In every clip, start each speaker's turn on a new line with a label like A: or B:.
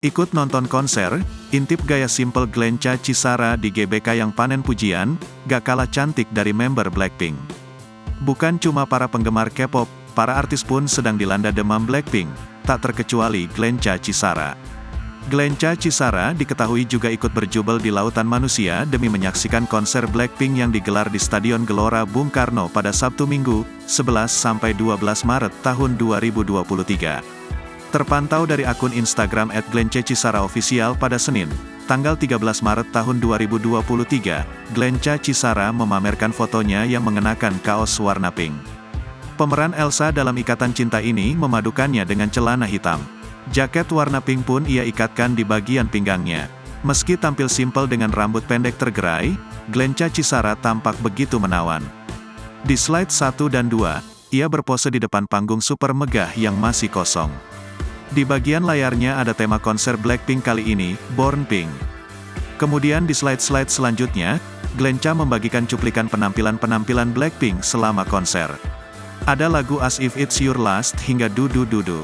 A: Ikut nonton konser, intip gaya simple Glenca Cisara di GBK yang panen pujian, gak kalah cantik dari member Blackpink. Bukan cuma para penggemar K-pop, para artis pun sedang dilanda demam Blackpink, tak terkecuali Glenca Cisara. Glenca Cisara diketahui juga ikut berjubel di lautan manusia demi menyaksikan konser Blackpink yang digelar di Stadion Gelora Bung Karno pada Sabtu Minggu, 11-12 Maret tahun 2023. Terpantau dari akun Instagram @glencacisaraofficial pada Senin, tanggal 13 Maret tahun 2023, Glenca Cisara memamerkan fotonya yang mengenakan kaos warna pink. Pemeran Elsa dalam Ikatan Cinta ini memadukannya dengan celana hitam. Jaket warna pink pun ia ikatkan di bagian pinggangnya. Meski tampil simpel dengan rambut pendek tergerai, Glenca Cisara tampak begitu menawan. Di slide 1 dan 2, ia berpose di depan panggung super megah yang masih kosong. Di bagian layarnya ada tema konser Blackpink kali ini, Born Pink. Kemudian di slide-slide selanjutnya, Glenca membagikan cuplikan penampilan-penampilan Blackpink selama konser. Ada lagu As If It's Your Last hingga Du Du Du Du.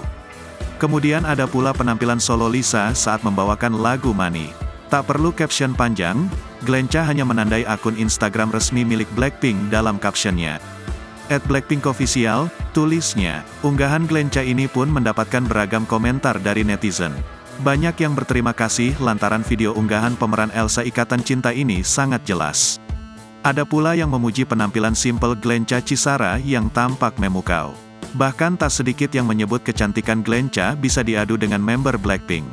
A: Kemudian ada pula penampilan solo Lisa saat membawakan lagu Money. Tak perlu caption panjang, Glenca hanya menandai akun Instagram resmi milik Blackpink dalam captionnya. @BlackpinkOfficial, tulisnya. Unggahan Glenca ini pun mendapatkan beragam komentar dari netizen. Banyak yang berterima kasih lantaran video unggahan pemeran Elsa Ikatan Cinta ini sangat jelas. Ada pula yang memuji penampilan simple Glenca Cisara yang tampak memukau. Bahkan tak sedikit yang menyebut kecantikan Glenca bisa diadu dengan member Blackpink.